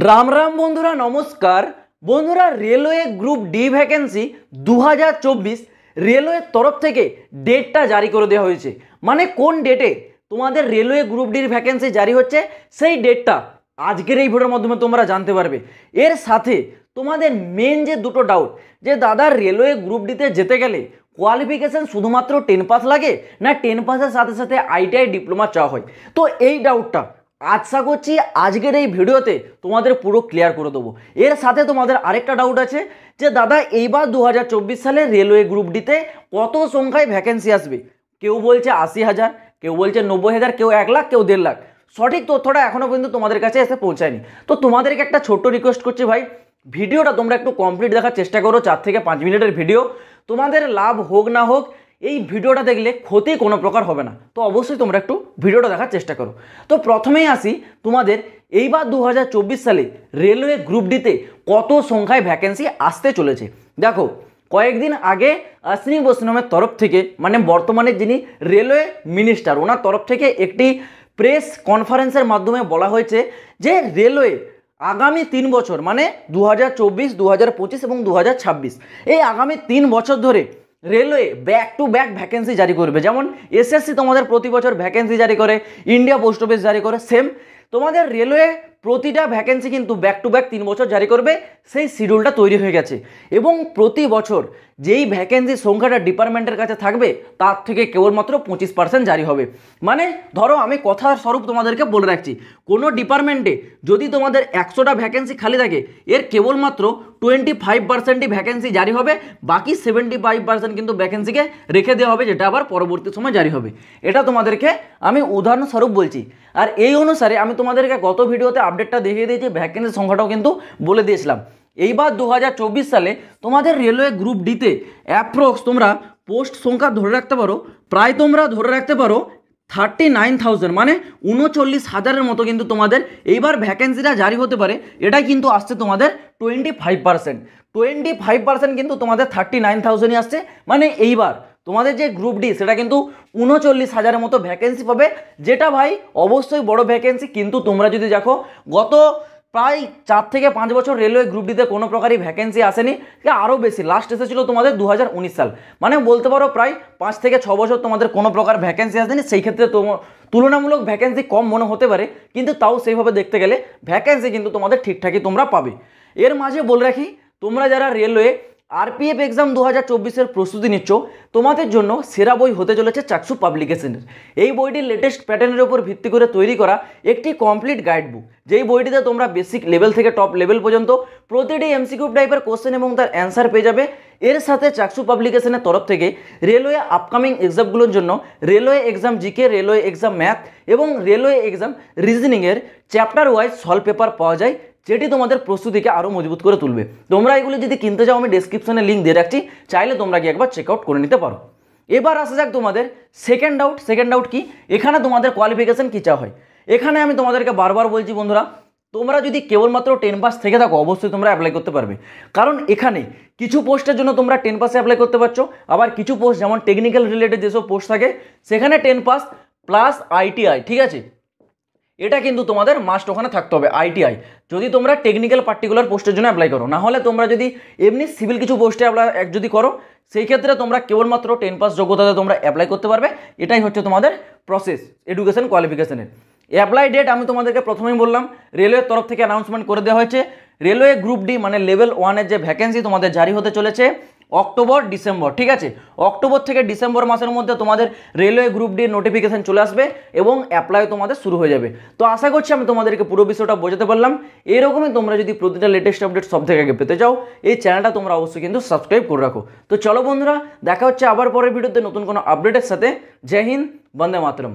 রাম রাম বন্ধুরা, নমস্কার বন্ধুরা। রেলওয়ে গ্রুপ ডি ভ্যাকেন্সি 2024 রেলওয়ের তরফ থেকে ডেটটা জারি করে দেওয়া হয়েছে। মানে কোন ডেটে তোমাদের রেলওয়ে গ্রুপ ডির ভ্যাকেন্সি জারি হচ্ছে সেই ডেটটা আজকের এই ভিডিওর মাধ্যমে তোমরা জানতে পারবে। এর সাথে তোমাদের মেন যে দুটো ডাউট, যে দাদা রেলওয়ে গ্রুপ ডিতে যেতে গেলে কোয়ালিফিকেশন শুধুমাত্র 10 পাস লাগে না 10 পাসের সাথে সাথে আইটিআই ডিপ্লোমা চাওয়া হয়, তো এই ডাউটটা আশা করছি আজকের এই ভিডিওতে তোমাদের পুরো ক্লিয়ার করে দেবো। এর সাথে তোমাদের আরেকটা ডাউট আছে যে দাদা এইবার 2024 সালে রেলওয়ে গ্রুপ ডিতে কত সংখ্যায় ভ্যাকেন্সি আসবে। কেউ বলছে 80,000, কেউ বলছে 90,000, কেউ 1 লাখ, কেউ 1.5 লাখ। সঠিক তথ্যটা এখনও পর্যন্ত তোমাদের কাছে এসে পৌঁছায়নি। তো তোমাদেরকে একটা ছোট্ট রিকোয়েস্ট করছি ভাই, ভিডিওটা তোমরা একটু কমপ্লিট দেখার চেষ্টা করো। 4 থেকে 5 মিনিটের ভিডিও, তোমাদের লাভ হোক না হোক এই ভিডিওটা দেখলে ক্ষতি কোনো প্রকার হবে না। তো অবশ্যই তোমরা একটু ভিডিওটা দেখার চেষ্টা করো। তো প্রথমেই আসি তোমাদের এইবার 2024 সালে রেলওয়ে গ্রুপ ডিতে কত সংখ্যায় ভ্যাকেন্সি আসতে চলেছে। দেখো, কয়েকদিন আগে অশ্বিনী বৈষ্ণবের তরফ থেকে, মানে বর্তমানে যিনি রেলওয়ে মিনিস্টার, ওনার তরফ থেকে একটি প্রেস কনফারেন্সের মাধ্যমে বলা হয়েছে যে রেলওয়ে আগামী 3 বছর মানে 2024, 2025 এবং 2026 এই আগামী 3 বছর ধরে railway back to back vacancy জারি করবে। যেমন এসএসসি তোমাদের প্রতি বছর ভ্যাকেন্সি জারি করে, ইন্ডিয়া পোস্ট অফিস জারি করে, সেম তোমাদের রেলওয়ে প্রতিটা ভ্যাকেন্সি কিন্তু ব্যাক টু ব্যাক 3 বছর জারি করবে। সেই শিডিউলটা তৈরি হয়ে গেছে এবং প্রতি বছর যেই ভ্যাকেন্সির সংখ্যাটা ডিপার্টমেন্টের কাছে থাকবে তার থেকে কেবলমাত্র 25% জারি হবে। মানে ধরো, আমি কথার স্বরূপ তোমাদেরকে বলে রাখছি, কোনো ডিপার্টমেন্টে যদি তোমাদের 100টা ভ্যাকেন্সি খালি থাকে, এর কেবলমাত্র 25%ই ভ্যাকেন্সি জারি হবে, বাকি 75% কিন্তু ভ্যাকেন্সিকে রেখে দেওয়া হবে, যেটা আবার পরবর্তী সময় জারি হবে। এটা তোমাদেরকে আমি উদাহরণস্বরূপ বলছি। আর এই অনুসারে আমি তোমাদেরকে গত ভিডিওতে আপডেটটা দেখিয়ে দিয়েছি, ভ্যাকেন্সি সংখ্যাটাও কিন্তু বলে দিয়েছিলাম। এইবার 2024 সালে তোমাদের রেলওয়ে গ্রুপ ডিতে অ্যাপ্রক্স তোমরা পোস্ট সংখ্যা ধরে রাখতে পারো, প্রায় তোমরা ধরে রাখতে পারো 39,000, মানে 39,000-এর মতো কিন্তু তোমাদের এইবার ভ্যাকেন্সিটা জারি হতে পারে। এটাই কিন্তু আসছে তোমাদের 25% কিন্তু তোমাদের 39,000ই আসছে। মানে এইবার তোমাদের যে গ্রুপ ডি সেটা কিন্তু 39,000-এর মতো ভ্যাকেন্সি পাবে, যেটা ভাই অবশ্যই বড় ভ্যাকেন্সি। কিন্তু তোমরা যদি দেখো, গত প্রায় 4 থেকে 5 বছর রেলওয়ে গ্রুপ ডিতে কোনো প্রকারই ভ্যাকেন্সি আসেনি, আরও বেশি লাস্ট এসেছিল তোমাদের 2019 সাল। মানে বলতে পারো প্রায় 5 থেকে 6 বছর তোমাদের কোনো প্রকার ভ্যাকেন্সি আসেনি। সেই ক্ষেত্রে তুলনামূলক ভ্যাকেন্সি কম মনে হতে পারে, কিন্তু তাও সেইভাবে দেখতে গেলে ভ্যাকেন্সি কিন্তু তোমাদের ঠিকঠাকই তোমরা পাবে। এর মাঝে বলে রাখি, তোমরা যারা রেলওয়ে আরপিএফ এক্সাম 2024-এর প্রস্তুতি নিচ্ছ, তোমাদের জন্য সেরা বই হতে চলেছে চাক্ষু পাবলিকেশনের। এই বইটি লেটেস্ট প্যাটার্নের উপর ভিত্তি করে তৈরি করা একটি কমপ্লিট গাইড বুক, যেই বইটিতে তোমরা বেসিক লেভেল থেকে টপ লেভেল পর্যন্ত প্রতিটি এমসিকিউ টাইপের কোশ্চেন এবং তার অ্যান্সার পেয়ে যাবে। এর সাথে চাক্ষু পাবলিকেশনের তরফ থেকে রেলওয়ে আপকামিং এক্সামগুলোর জন্য railway exam GK, railway exam math এবং রেলওয়ে এক্সাম রিজনিংয়ের চ্যাপ্টার ওয়াইজ সলভ পেপার পাওয়া যায়, যেটি তোমাদের প্রস্তুতিকে আরও মজবুত করে তুলবে। তোমরা এগুলি যদি কিনতে চাও, আমি ডেসক্রিপশনে লিঙ্ক দিয়ে রাখছি, চাইলে তোমরা কি একবার চেক আউট করে নিতে পারো। এবার আসা যাক তোমাদের সেকেন্ড ডাউট কি, এখানে তোমাদের কোয়ালিফিকেশন কী চাওয়া হয়। এখানে আমি তোমাদেরকে বারবার বলছি বন্ধুরা, তোমরা যদি কেবলমাত্র 10 পাস থেকে থাকো অবশ্যই তোমরা অ্যাপ্লাই করতে পারবে। কারণ এখানে কিছু পোস্টের জন্য তোমরা 10 পাসে অ্যাপ্লাই করতে পারছো, আবার কিছু পোস্ট যেমন টেকনিক্যাল রিলেটেড যেসব পোস্ট থাকে সেখানে 10 পাস প্লাস আইটিআই, ঠিক আছে, এটা কিন্তু তোমাদের মাস্ট ওখানে থাকতে হবে আইটিআই, যদি তোমরা টেকনিক্যাল পার্টিকুলার পোস্টের জন্য অ্যাপ্লাই করো। না হলে তোমরা যদি এমনি সিভিল কিছু পোস্টে অ্যাপ্লাই যদি করো, সেই ক্ষেত্রে তোমরা কেবলমাত্র 10 পাস যোগ্যতাতে তোমরা অ্যাপ্লাই করতে পারবে। এটাই হচ্ছে তোমাদের প্রসেস এডুকেশন কোয়ালিফিকেশনের। অ্যাপ্লাই ডেট আমি তোমাদেরকে প্রথমেই বললাম, রেলওয়ের তরফ থেকে অ্যানাউন্সমেন্ট করে দেওয়া হয়েছে। রেলওয়ে গ্রুপ ডি মানে লেভেল 1-এর যে ভ্যাকেন্সি তোমাদের জারি হতে চলেছে অক্টোবর ডিসেম্বর, ঠিক আছে, অক্টোবর থেকে ডিসেম্বর মাসের মধ্যে তোমাদের রেলওয়ে গ্রুপ ডি নোটিফিকেশন চলে আসবে এবং অ্যাপ্লাই তোমাদের শুরু হয়ে যাবে। তো আশা করছি আমি তোমাদেরকে পুরো বিষয়টা বোঝাতে পারলাম। এরকমই তোমরা যদি প্রতিটা লেটেস্ট আপডেট সব থেকে আগে পেতে চাও, এই চ্যানেলটা তোমরা অবশ্যই কিন্তু সাবস্ক্রাইব করে রাখো। তো চলো বন্ধুরা, দেখা হচ্ছে আবার পরের ভিডিওতে নতুন কোনো আপডেটের সাথে। জয় হিন্দ, বন্দে মাতরম।